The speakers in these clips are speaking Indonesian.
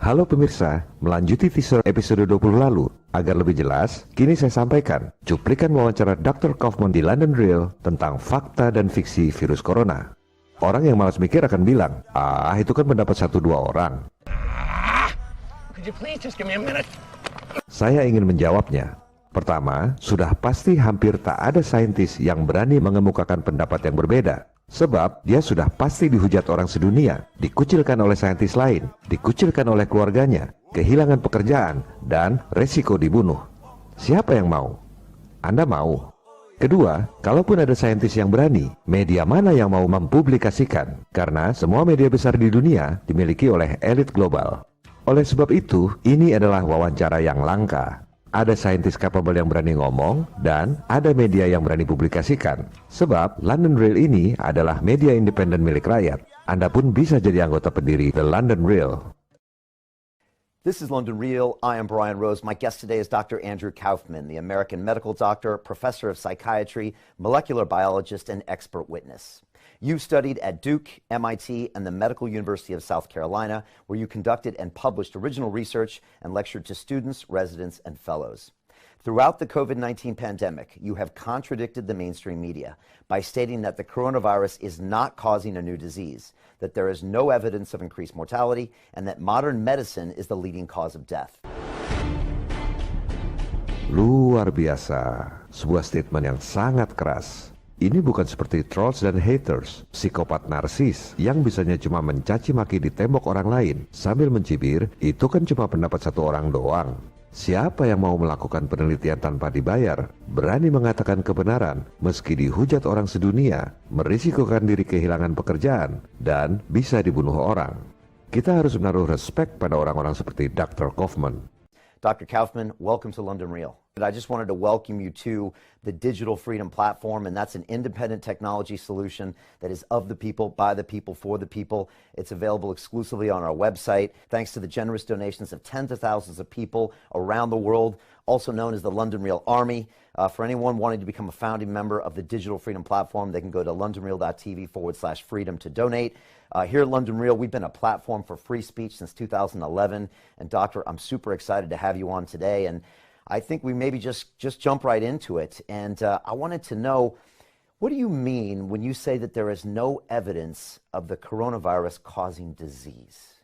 Halo pemirsa, melanjuti teaser episode 20 lalu. Agar lebih jelas, kini saya sampaikan cuplikan wawancara Dr. Kaufman di London Real tentang fakta dan fiksi virus corona. Orang yang malas mikir akan bilang, itu kan pendapat 1-2 orang. Could you please just give me a minute? Saya ingin menjawabnya. Pertama, sudah pasti hampir tak ada saintis yang berani mengemukakan pendapat yang berbeda. Sebab dia sudah pasti dihujat orang sedunia, dikucilkan oleh saintis lain, dikucilkan oleh keluarganya, kehilangan pekerjaan, dan resiko dibunuh. Siapa yang mau? Anda mau? Kedua, kalaupun ada saintis yang berani, media mana yang mau mempublikasikan? Karena semua media besar di dunia dimiliki oleh elit global. Oleh sebab itu, ini adalah wawancara yang langka. Ada saintis capable yang berani ngomong, dan ada media yang berani publikasikan. Sebab London Real ini adalah media independen milik rakyat. Anda pun bisa jadi anggota pendiri The London Real. This is London Real. I am Brian Rose. My guest today is Dr. Andrew Kaufman, the American medical doctor, professor of psychiatry, molecular biologist, and expert witness. You studied at Duke, MIT, and the Medical University of South Carolina, where you conducted and published original research and lectured to students, residents, and fellows. Throughout the COVID-19 pandemic, you have contradicted the mainstream media by stating that the coronavirus is not causing a new disease, that there is no evidence of increased mortality, and that modern medicine is the leading cause of death. Luar biasa, sebuah statement yang sangat keras. Ini bukan seperti trolls dan haters, psikopat narsis yang bisanya cuma mencaci maki di tembok orang lain sambil mencibir, itu kan cuma pendapat satu orang doang. Siapa yang mau melakukan penelitian tanpa dibayar, berani mengatakan kebenaran meski dihujat orang sedunia, merisikokan diri kehilangan pekerjaan, dan bisa dibunuh orang? Kita harus menaruh respect pada orang-orang seperti Dr. Kaufman. Dr. Kaufman, welcome to London Real. I just wanted to welcome you to the Digital Freedom Platform, and that's an independent technology solution that is of the people, by the people, for the people. It's available exclusively on our website, thanks to the generous donations of tens of thousands of people around the world, also known as the London Real Army. For anyone wanting to become a founding member of the Digital Freedom Platform, they can go to londonreal.tv/freedom to donate. Here at London Real, we've been a platform for free speech since 2011. And Doctor, I'm super excited to have you on today. And I think we maybe just jump right into it. And I wanted to know, what do you mean when you say that there is no evidence of the coronavirus causing disease?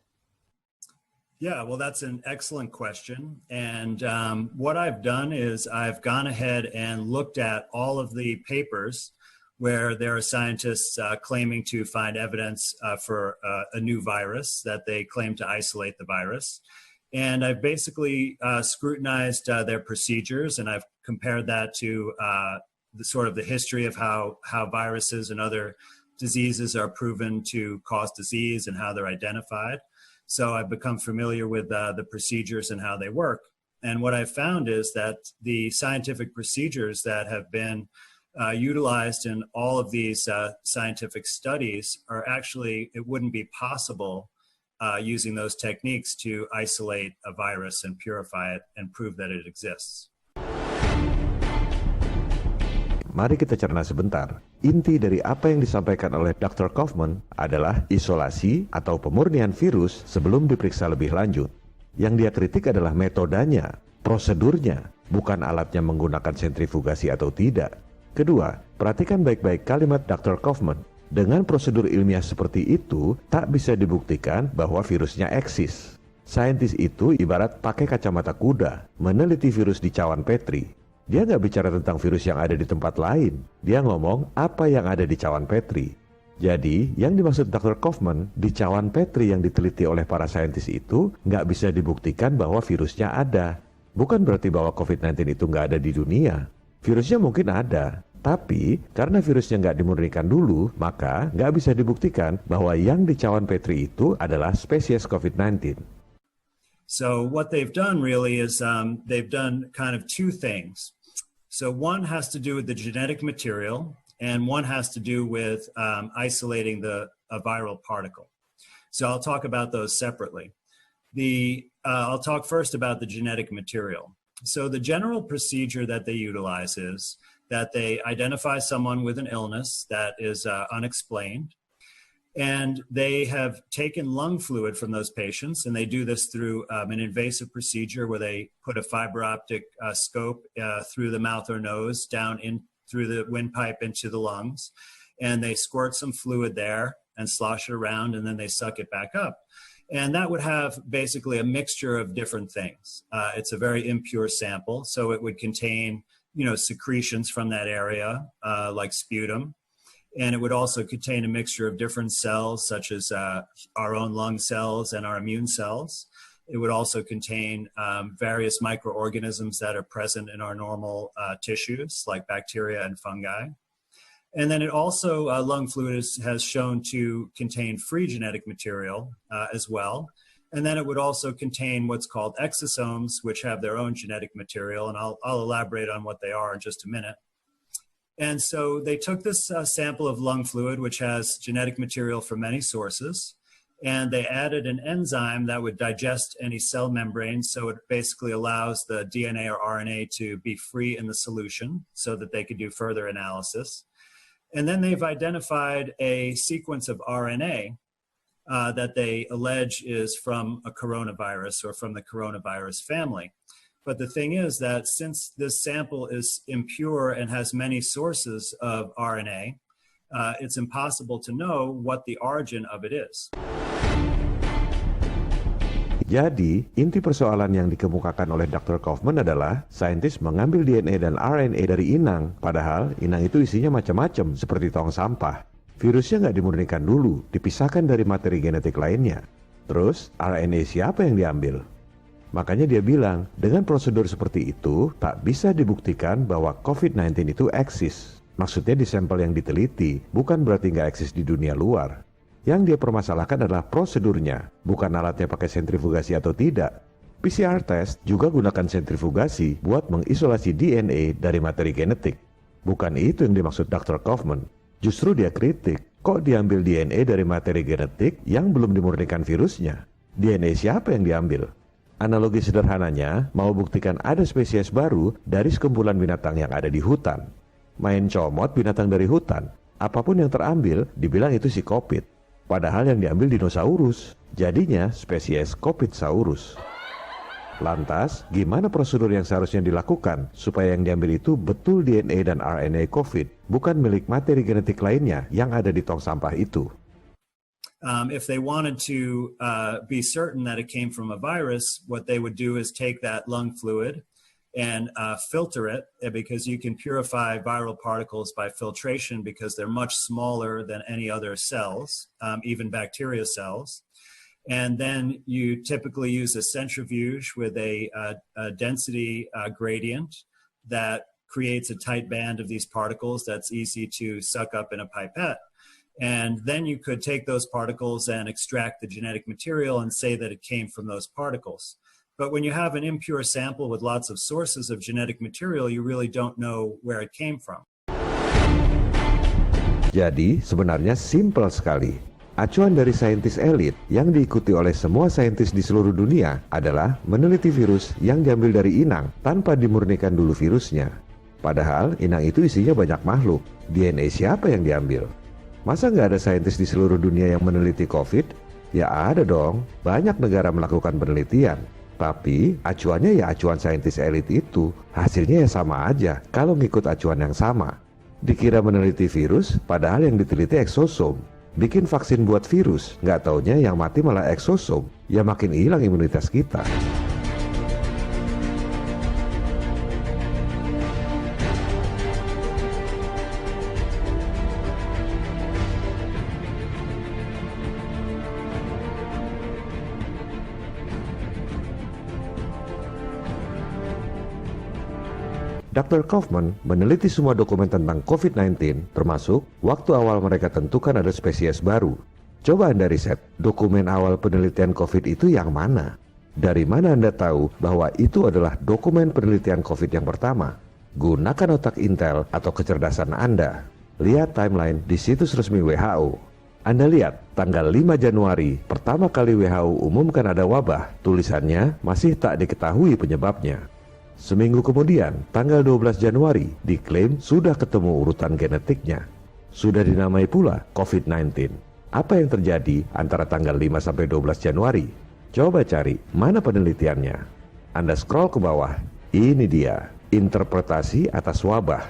Yeah, well, that's an excellent question. And what I've done is I've gone ahead and looked at all of the papers where there are scientists claiming to find evidence for a new virus, that they claim to isolate the virus. And I've basically scrutinized their procedures, and I've compared that to the history of how viruses and other diseases are proven to cause disease and how they're identified. So I've become familiar with the procedures and how they work. And what I've found is that the scientific procedures that have been utilized in all of these scientific studies are actually, it wouldn't be possible using those techniques to isolate a virus and purify it and prove that it exists. Mari kita cerna sebentar. Inti dari apa yang disampaikan oleh Dr. Kaufman adalah isolasi atau pemurnian virus sebelum diperiksa lebih lanjut. Yang dia kritik adalah metodenya, prosedurnya, bukan alatnya menggunakan sentrifugasi atau tidak. Kedua, perhatikan baik-baik kalimat Dr. Kaufman. Dengan prosedur ilmiah seperti itu, tak bisa dibuktikan bahwa virusnya eksis. Saintis itu ibarat pakai kacamata kuda, meneliti virus di cawan Petri. Dia nggak bicara tentang virus yang ada di tempat lain. Dia ngomong apa yang ada di cawan Petri. Jadi, yang dimaksud Dr. Kaufman, di cawan Petri yang diteliti oleh para saintis itu nggak bisa dibuktikan bahwa virusnya ada. Bukan berarti bahwa COVID-19 itu nggak ada di dunia. Virusnya mungkin ada, tapi karena virusnya nggak dimurnikan dulu, maka nggak bisa dibuktikan bahwa yang di cawan Petri itu adalah spesies COVID-19. So what they've done really is they've done kind of two things. So one has to do with the genetic material, and one has to do with isolating a viral particle. So I'll talk about those separately. I'll talk first about the genetic material. So the general procedure that they utilize is that they identify someone with an illness that is unexplained, And they have taken lung fluid from those patients, and they do this through an invasive procedure where they put a fiber optic scope through the mouth or nose down in through the windpipe into the lungs, and they squirt some fluid there and slosh it around, and then they suck it back up. And that would have basically a mixture of different things. It's a very impure sample, so it would contain, secretions from that area, like sputum. And it would also contain a mixture of different cells, such as our own lung cells and our immune cells. It would also contain various microorganisms that are present in our normal tissues, like bacteria and fungi. And then it also, lung fluid has shown to contain free genetic material as well. And then it would also contain what's called exosomes, which have their own genetic material. And I'll elaborate on what they are in just a minute. And so they took this sample of lung fluid, which has genetic material from many sources, and they added an enzyme that would digest any cell membrane. So it basically allows the DNA or RNA to be free in the solution so that they could do further analysis. And then they've identified a sequence of RNA that they allege is from a coronavirus or from the coronavirus family. But the thing is that since this sample is impure and has many sources of RNA, it's impossible to know what the origin of it is. Jadi, inti persoalan yang dikemukakan oleh Dr. Kaufman adalah saintis mengambil DNA dan RNA dari inang, padahal inang itu isinya macam-macam seperti tong sampah. Virusnya nggak dimurnikan dulu, dipisahkan dari materi genetik lainnya. Terus, RNA siapa yang diambil? Makanya dia bilang, dengan prosedur seperti itu, tak bisa dibuktikan bahwa COVID-19 itu eksis. Maksudnya di sampel yang diteliti, bukan berarti nggak eksis di dunia luar. Yang dia permasalahkan adalah prosedurnya, bukan alatnya pakai sentrifugasi atau tidak. PCR test juga gunakan sentrifugasi buat mengisolasi DNA dari materi genetik. Bukan itu yang dimaksud Dr. Kaufman. Justru dia kritik, kok diambil DNA dari materi genetik yang belum dimurnikan virusnya? DNA siapa yang diambil? Analogi sederhananya, mau buktikan ada spesies baru dari sekumpulan binatang yang ada di hutan. Main comot binatang dari hutan, apapun yang terambil dibilang itu si Kopit. Padahal yang diambil dinosaurus, jadinya spesies Kopitsaurus. Lantas, gimana prosedur yang seharusnya dilakukan supaya yang diambil itu betul DNA dan RNA COVID, bukan milik materi genetik lainnya yang ada di tong sampah itu? If they wanted to be certain that it came from a virus, what they would do is take that lung fluid and filter it, because you can purify viral particles by filtration because they're much smaller than any other cells, even bacteria cells. And then you typically use a centrifuge with a density gradient that creates a tight band of these particles that's easy to suck up in a pipette. And then you could take those particles and extract the genetic material and say that it came from those particles. But when you have an impure sample with lots of sources of genetic material, you really don't know where it came from. Jadi, sebenarnya simpel sekali. Acuan dari saintis elit yang diikuti oleh semua saintis di seluruh dunia adalah meneliti virus yang diambil dari inang tanpa dimurnikan dulu virusnya. Padahal inang itu isinya banyak makhluk. DNA siapa yang diambil? Masa nggak ada saintis di seluruh dunia yang meneliti COVID? Ya ada dong, banyak negara melakukan penelitian. Tapi acuannya ya acuan saintis elit itu, hasilnya ya sama aja kalau ngikut acuan yang sama. Dikira meneliti virus, padahal yang diteliti eksosom. Bikin vaksin buat virus, nggak taunya yang mati malah eksosom. Ya makin hilang imunitas kita. Dr. Kaufman meneliti semua dokumen tentang COVID-19, termasuk waktu awal mereka tentukan ada spesies baru. Coba Anda riset, dokumen awal penelitian COVID itu yang mana? Dari mana Anda tahu bahwa itu adalah dokumen penelitian COVID yang pertama? Gunakan otak Intel atau kecerdasan Anda. Lihat timeline di situs resmi WHO. Anda lihat, tanggal 5 Januari, pertama kali WHO umumkan ada wabah, tulisannya masih tak diketahui penyebabnya. Seminggu kemudian, tanggal 12 Januari, diklaim sudah ketemu urutan genetiknya. Sudah dinamai pula COVID-19. Apa yang terjadi antara tanggal 5 sampai 12 Januari? Coba cari mana penelitiannya. Anda scroll ke bawah. Ini dia, interpretasi atas wabah.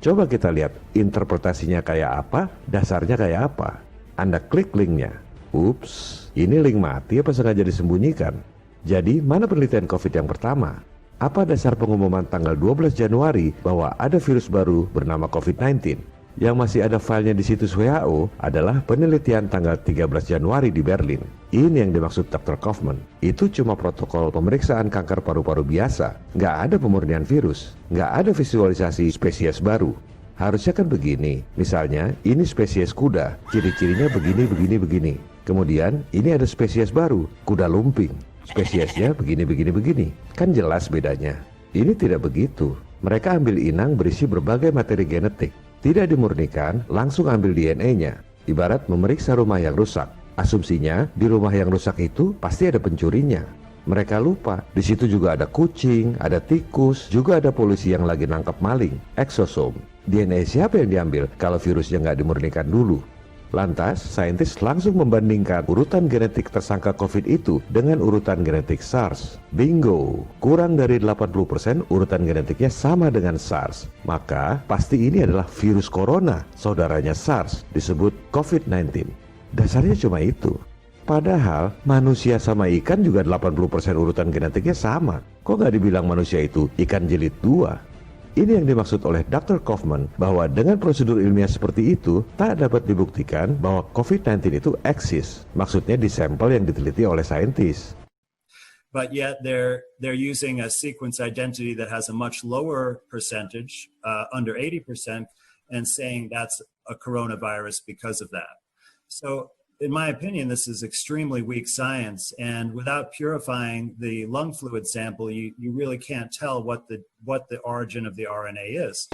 Coba kita lihat interpretasinya kayak apa, dasarnya kayak apa. Anda klik linknya. Ups, ini link mati apa sengaja disembunyikan? Jadi, mana penelitian COVID yang pertama? Apa dasar pengumuman tanggal 12 Januari bahwa ada virus baru bernama COVID-19? Yang masih ada filenya di situs WHO adalah penelitian tanggal 13 Januari di Berlin. Ini yang dimaksud Dr. Kaufman. Itu cuma protokol pemeriksaan kanker paru-paru biasa. Nggak ada pemurnian virus. Nggak ada visualisasi spesies baru. Harusnya kan begini. Misalnya, ini spesies kuda. Ciri-cirinya begini. Kemudian, ini ada spesies baru, kuda lumping. Spesiesnya begini. Kan jelas bedanya. Ini tidak begitu. Mereka ambil inang berisi berbagai materi genetik. Tidak dimurnikan, langsung ambil DNA-nya. Ibarat memeriksa rumah yang rusak. Asumsinya, di rumah yang rusak itu pasti ada pencurinya. Mereka lupa, di situ juga ada kucing, ada tikus, juga ada polisi yang lagi nangkep maling, eksosom. DNA siapa yang diambil kalau virusnya nggak dimurnikan dulu? Lantas, saintis langsung membandingkan urutan genetik tersangka COVID itu dengan urutan genetik SARS. Bingo! Kurang dari 80% urutan genetiknya sama dengan SARS. Maka, pasti ini adalah virus corona, saudaranya SARS, disebut COVID-19. Dasarnya cuma itu. Padahal, manusia sama ikan juga 80% urutan genetiknya sama. Kok nggak dibilang manusia itu ikan jilid 2? Ini yang dimaksud oleh Dr. Kaufman bahwa dengan prosedur ilmiah seperti itu tak dapat dibuktikan bahwa COVID-19 itu eksis. Maksudnya di sampel yang diteliti oleh saintis. But yet they're using a sequence identity that has a much lower percentage, under 80%, and saying that's a coronavirus because of that. So in my opinion, this is extremely weak science, and without purifying the lung fluid sample, you really can't tell what the origin of the RNA is.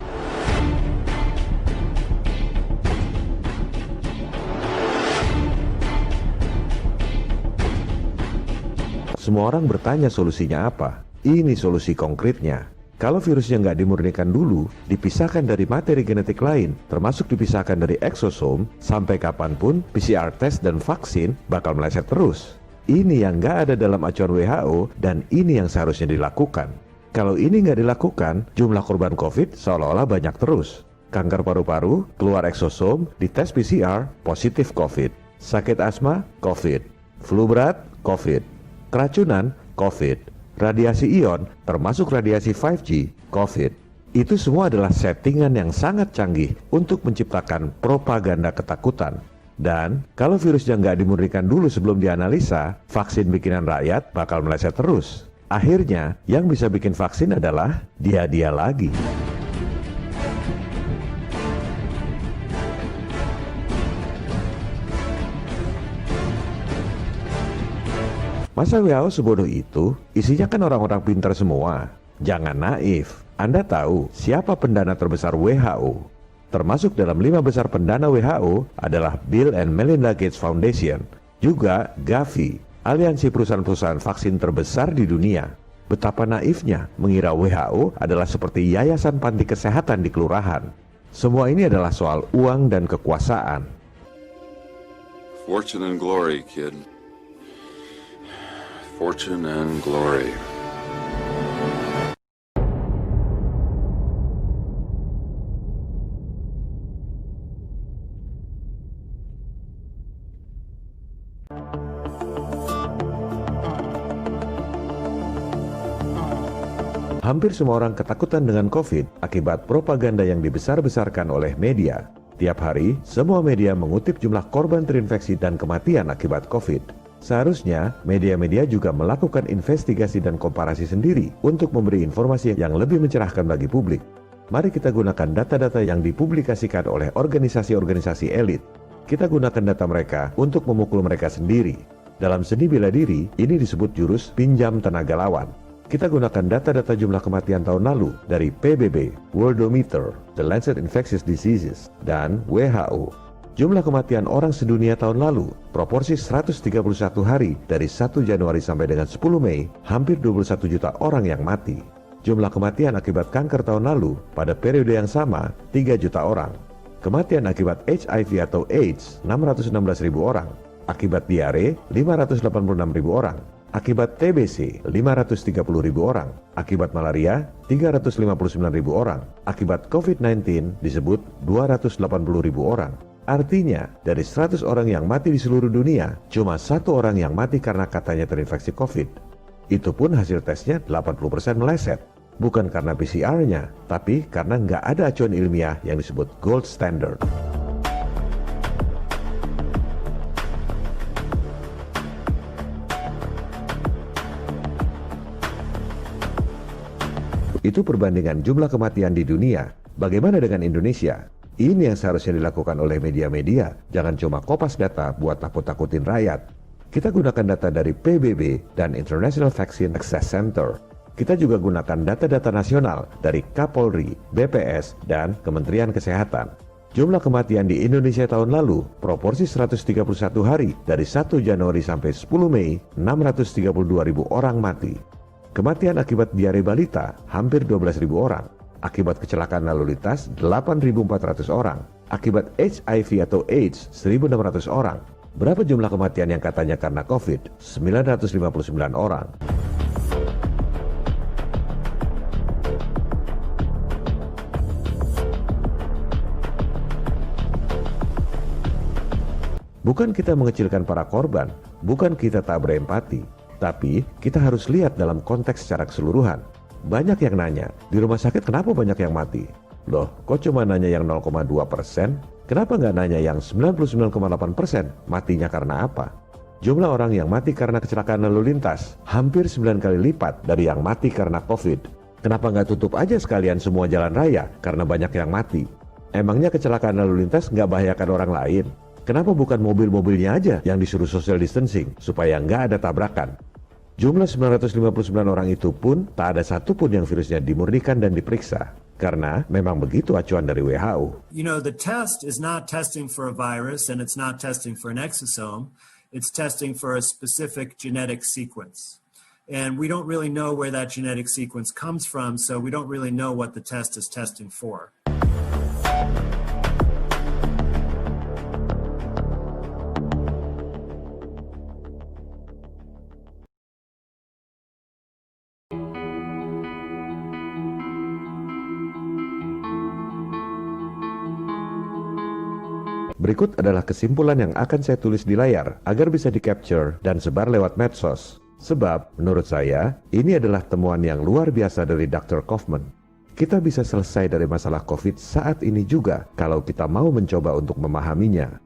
Semua orang bertanya solusinya apa? Ini solusi konkretnya. Kalau virusnya nggak dimurnikan dulu, dipisahkan dari materi genetik lain, termasuk dipisahkan dari eksosom, sampai kapanpun PCR test dan vaksin bakal meleset terus. Ini yang nggak ada dalam acuan WHO dan ini yang seharusnya dilakukan. Kalau ini nggak dilakukan, jumlah korban COVID seolah-olah banyak terus. Kanker paru-paru, keluar eksosom, dites PCR, positif COVID. Sakit asma, COVID. Flu berat, COVID. Keracunan, COVID. Radiasi ion, termasuk radiasi 5G, COVID. Itu semua adalah settingan yang sangat canggih untuk menciptakan propaganda ketakutan. Dan kalau virusnya nggak dimurnikan dulu sebelum dianalisa, vaksin bikinan rakyat bakal meleset terus. Akhirnya, yang bisa bikin vaksin adalah dia-dia lagi. Masa WHO sebodoh itu? Isinya kan orang-orang pintar semua. Jangan naif. Anda tahu siapa pendana terbesar WHO? Termasuk dalam 5 besar pendana WHO adalah Bill and Melinda Gates Foundation, juga Gavi, aliansi perusahaan-perusahaan vaksin terbesar di dunia. Betapa naifnya mengira WHO adalah seperti yayasan panti kesehatan di kelurahan. Semua ini adalah soal uang dan kekuasaan. Fortune and glory, kid. Fortune and glory. Hampir semua orang ketakutan dengan COVID akibat propaganda yang dibesar-besarkan oleh media. Tiap hari, semua media mengutip jumlah korban terinfeksi dan kematian akibat COVID. Seharusnya, media-media juga melakukan investigasi dan komparasi sendiri untuk memberi informasi yang lebih mencerahkan bagi publik. Mari kita gunakan data-data yang dipublikasikan oleh organisasi-organisasi elit. Kita gunakan data mereka untuk memukul mereka sendiri. Dalam seni bela diri, ini disebut jurus pinjam tenaga lawan. Kita gunakan data-data jumlah kematian tahun lalu dari PBB, Worldometer, The Lancet Infectious Diseases, dan WHO. Jumlah kematian orang sedunia tahun lalu, proporsi 131 hari dari 1 Januari sampai dengan 10 Mei, hampir 21 juta orang yang mati. Jumlah kematian akibat kanker tahun lalu, pada periode yang sama, 3 juta orang. Kematian akibat HIV atau AIDS 616.000 orang, akibat diare 586.000 orang, akibat TBC 530.000 orang, akibat malaria 359.000 orang, akibat COVID-19 disebut 280.000 orang. Artinya, dari 100 orang yang mati di seluruh dunia, cuma 1 orang yang mati karena katanya terinfeksi COVID. Itu pun hasil tesnya 80% meleset. Bukan karena PCR-nya, tapi karena nggak ada acuan ilmiah yang disebut gold standard. Itu perbandingan jumlah kematian di dunia. Bagaimana dengan Indonesia? Ini yang seharusnya dilakukan oleh media-media. Jangan cuma kopas data buat takut-takutin rakyat. Kita gunakan data dari PBB dan International Vaccine Access Center. Kita juga gunakan data-data nasional dari Kapolri, BPS, dan Kementerian Kesehatan. Jumlah kematian di Indonesia tahun lalu, proporsi 131 hari dari 1 Januari sampai 10 Mei, 632.000 orang mati. Kematian akibat diare balita hampir 12.000 orang, akibat kecelakaan lalu lintas 8.400 orang, akibat HIV atau AIDS 1.600 orang. Berapa jumlah kematian yang katanya karena COVID? 959 orang. Bukan kita mengecilkan para korban, bukan kita tak berempati, tapi kita harus lihat dalam konteks secara keseluruhan. Banyak yang nanya, di rumah sakit kenapa banyak yang mati? Loh, kok cuma nanya yang 0,2%? Kenapa nggak nanya yang 99,8%? Matinya karena apa? Jumlah orang yang mati karena kecelakaan lalu lintas hampir 9 kali lipat dari yang mati karena COVID. Kenapa nggak tutup aja sekalian semua jalan raya karena banyak yang mati? Emangnya kecelakaan lalu lintas nggak bahayakan orang lain? Kenapa bukan mobil-mobilnya aja yang disuruh social distancing supaya nggak ada tabrakan? Jumlah 959 orang itu pun tak ada satupun yang virusnya dimurnikan dan diperiksa. Karena memang begitu acuan dari WHO. You know, the test is not testing for a virus and it's not testing for an exosome. It's testing for a specific genetic sequence. And we don't really know where that genetic sequence comes from, so we don't really know what the test is testing for. Berikut adalah kesimpulan yang akan saya tulis di layar agar bisa di-capture dan sebar lewat medsos. Sebab, menurut saya, ini adalah temuan yang luar biasa dari Dr. Kaufman. Kita bisa selesai dari masalah COVID saat ini juga kalau kita mau mencoba untuk memahaminya.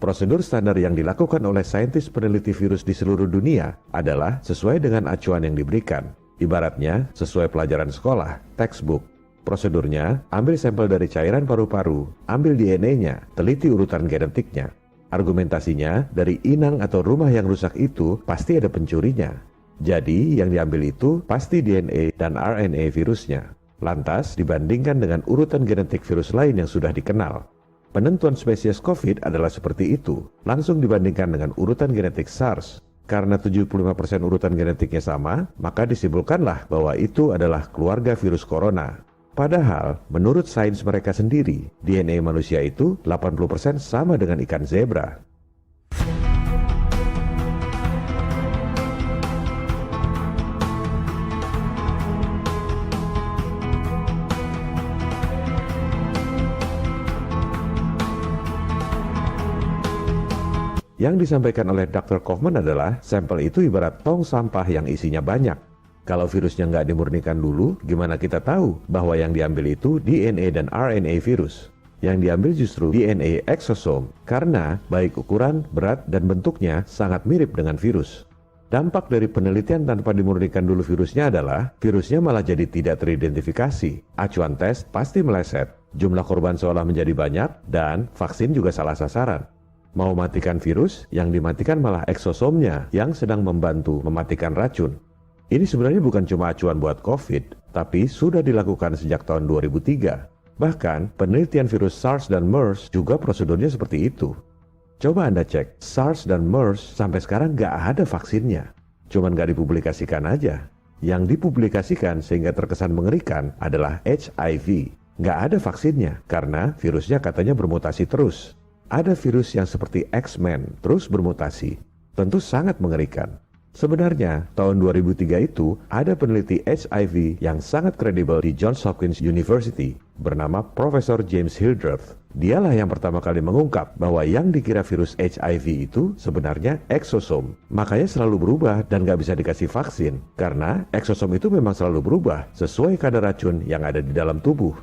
Prosedur standar yang dilakukan oleh saintis peneliti virus di seluruh dunia adalah sesuai dengan acuan yang diberikan. Ibaratnya, sesuai pelajaran sekolah, textbook. Prosedurnya, ambil sampel dari cairan paru-paru, ambil DNA-nya, teliti urutan genetiknya. Argumentasinya, dari inang atau rumah yang rusak itu pasti ada pencurinya. Jadi, yang diambil itu pasti DNA dan RNA virusnya. Lantas, dibandingkan dengan urutan genetik virus lain yang sudah dikenal. Penentuan spesies COVID adalah seperti itu, langsung dibandingkan dengan urutan genetik SARS. Karena 75% urutan genetiknya sama, maka disimpulkanlah bahwa itu adalah keluarga virus corona. Padahal, menurut sains mereka sendiri, DNA manusia itu 80% sama dengan ikan zebra. Yang disampaikan oleh Dr. Kaufman adalah, sampel itu ibarat tong sampah yang isinya banyak. Kalau virusnya nggak dimurnikan dulu, gimana kita tahu bahwa yang diambil itu DNA dan RNA virus? Yang diambil justru DNA eksosom, karena baik ukuran, berat, dan bentuknya sangat mirip dengan virus. Dampak dari penelitian tanpa dimurnikan dulu virusnya adalah, virusnya malah jadi tidak teridentifikasi. Acuan tes pasti meleset, jumlah korban seolah menjadi banyak, dan vaksin juga salah sasaran. Mau matikan virus, yang dimatikan malah eksosomnya yang sedang membantu mematikan racun. Ini sebenarnya bukan cuma acuan buat COVID, tapi sudah dilakukan sejak tahun 2003. Bahkan, penelitian virus SARS dan MERS juga prosedurnya seperti itu. Coba Anda cek, SARS dan MERS sampai sekarang nggak ada vaksinnya. Cuman nggak dipublikasikan aja. Yang dipublikasikan sehingga terkesan mengerikan adalah HIV. Nggak ada vaksinnya karena virusnya katanya bermutasi terus. Ada virus yang seperti X-Men terus bermutasi. Tentu sangat mengerikan. Sebenarnya, tahun 2003 itu ada peneliti HIV yang sangat kredibel di Johns Hopkins University bernama Profesor James Hildreth. Dialah yang pertama kali mengungkap bahwa yang dikira virus HIV itu sebenarnya eksosom. Makanya selalu berubah dan nggak bisa dikasih vaksin. Karena eksosom itu memang selalu berubah sesuai kadar racun yang ada di dalam tubuh.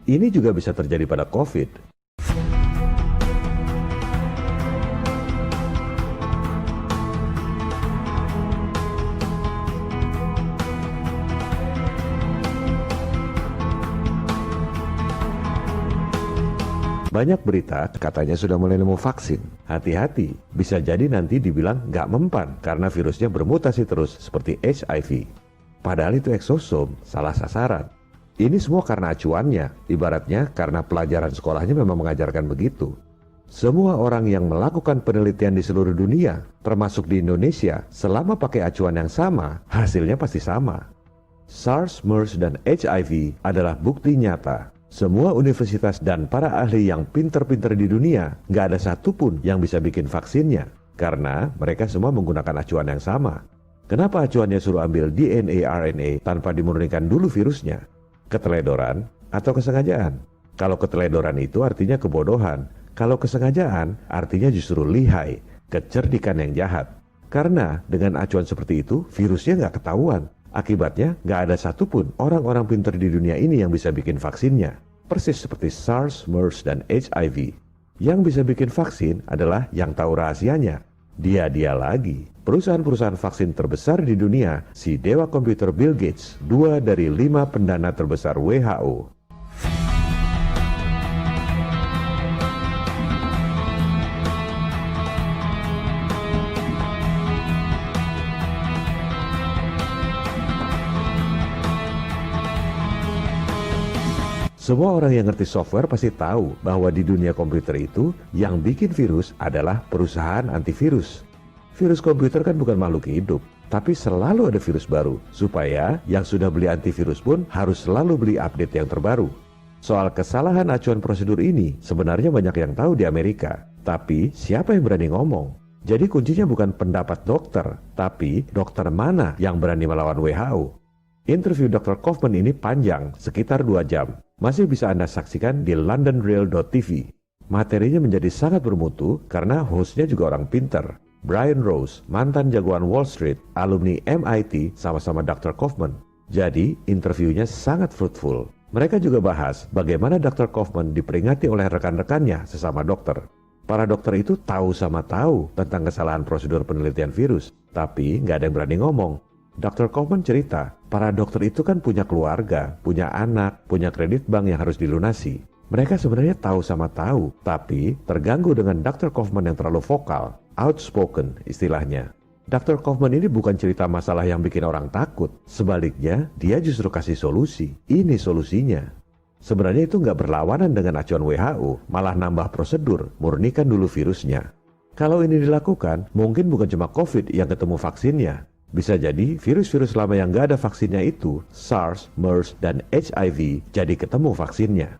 Ini juga bisa terjadi pada COVID. Banyak berita katanya sudah mulai nemu vaksin. Hati-hati, bisa jadi nanti dibilang nggak mempan karena virusnya bermutasi terus seperti HIV. Padahal itu eksosom, salah sasaran. Ini semua karena acuannya, ibaratnya karena pelajaran sekolahnya memang mengajarkan begitu. Semua orang yang melakukan penelitian di seluruh dunia, termasuk di Indonesia, selama pakai acuan yang sama, hasilnya pasti sama. SARS, MERS, dan HIV adalah bukti nyata. Semua universitas dan para ahli yang pinter-pinter di dunia, nggak ada satupun yang bisa bikin vaksinnya. Karena mereka semua menggunakan acuan yang sama. Kenapa acuannya suruh ambil DNA RNA tanpa dimurnikan dulu virusnya? Keteledoran atau kesengajaan? Kalau keteledoran itu artinya kebodohan. Kalau kesengajaan artinya justru lihai, kecerdikan yang jahat. Karena dengan acuan seperti itu, virusnya nggak ketahuan. Akibatnya, nggak ada satupun orang-orang pintar di dunia ini yang bisa bikin vaksinnya. Persis seperti SARS, MERS, dan HIV. Yang bisa bikin vaksin adalah yang tahu rahasianya. Dia lagi. Perusahaan-perusahaan vaksin terbesar di dunia, si dewa komputer Bill Gates, 2 dari 5 pendana terbesar WHO. Semua orang yang ngerti software pasti tahu bahwa di dunia komputer itu yang bikin virus adalah perusahaan antivirus. Virus komputer kan bukan makhluk hidup, tapi selalu ada virus baru, supaya yang sudah beli antivirus pun harus selalu beli update yang terbaru. Soal kesalahan acuan prosedur ini sebenarnya banyak yang tahu di Amerika, tapi siapa yang berani ngomong? Jadi kuncinya bukan pendapat dokter, tapi dokter mana yang berani melawan WHO. Interview Dr. Kaufman ini panjang, sekitar 2 jam. Masih bisa Anda saksikan di londonreal.tv. Materinya menjadi sangat bermutu karena hostnya juga orang pinter. Brian Rose, mantan jagoan Wall Street, alumni MIT, sama-sama Dr. Kaufman. Jadi, interviewnya sangat fruitful. Mereka juga bahas bagaimana Dr. Kaufman diperingati oleh rekan-rekannya sesama dokter. Para dokter itu tahu sama tahu tentang kesalahan prosedur penelitian virus, tapi nggak ada yang berani ngomong. Dr. Kaufman cerita, para dokter itu kan punya keluarga, punya anak, punya kredit bank yang harus dilunasi. Mereka sebenarnya tahu sama tahu, tapi terganggu dengan Dr. Kaufman yang terlalu vokal, outspoken istilahnya. Dr. Kaufman ini bukan cerita masalah yang bikin orang takut. Sebaliknya, dia justru kasih solusi. Ini solusinya. Sebenarnya itu nggak berlawanan dengan acuan WHO, malah nambah prosedur, murnikan dulu virusnya. Kalau ini dilakukan, mungkin bukan cuma COVID yang ketemu vaksinnya. Bisa jadi virus-virus lama yang nggak ada vaksinnya itu, SARS, MERS, dan HIV, jadi ketemu vaksinnya.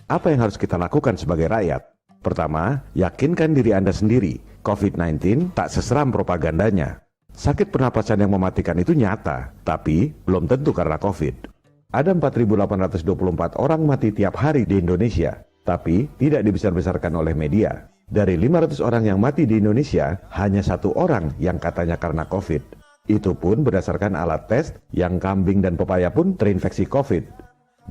Apa yang harus kita lakukan sebagai rakyat? Pertama, yakinkan diri Anda sendiri, COVID-19 tak seseram propagandanya. Sakit pernapasan yang mematikan itu nyata, tapi belum tentu karena COVID. Ada 4.824 orang mati tiap hari di Indonesia, tapi tidak dibesar-besarkan oleh media. Dari 500 orang yang mati di Indonesia, hanya 1 orang yang katanya karena COVID. Itu pun berdasarkan alat tes yang kambing dan pepaya pun terinfeksi COVID.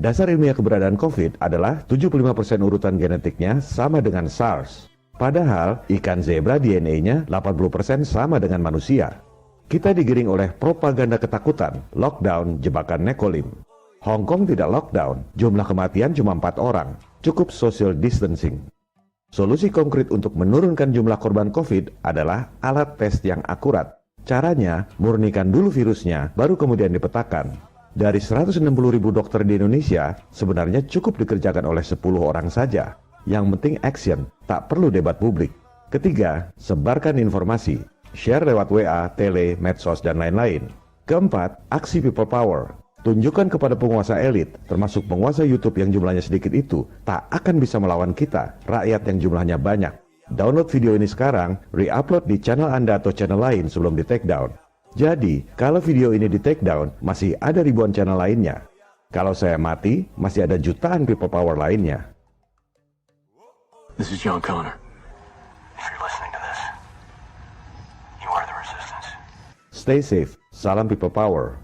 Dasar ilmiah keberadaan COVID adalah 75% urutan genetiknya sama dengan SARS. Padahal ikan zebra DNA-nya 80% sama dengan manusia. Kita digiring oleh propaganda ketakutan, lockdown, jebakan Nekolim. Hong Kong tidak lockdown, jumlah kematian cuma 4 orang. Cukup social distancing. Solusi konkret untuk menurunkan jumlah korban COVID adalah alat tes yang akurat. Caranya, murnikan dulu virusnya, baru kemudian dipetakan. Dari 160.000 dokter di Indonesia, sebenarnya cukup dikerjakan oleh 10 orang saja. Yang penting action, tak perlu debat publik. Ketiga, sebarkan informasi. Share lewat WA, tele, medsos, dan lain-lain. Keempat, aksi people power. Tunjukkan kepada penguasa elit, termasuk penguasa YouTube yang jumlahnya sedikit itu, tak akan bisa melawan kita, rakyat yang jumlahnya banyak. Download video ini sekarang, re-upload di channel Anda atau channel lain sebelum di take down. Jadi, kalau video ini di take down, masih ada ribuan channel lainnya. Kalau saya mati, masih ada jutaan people power lainnya. This is John Connor. If you're listening to this, you are the resistance. Stay safe. Salam people power.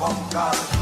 Bongkar.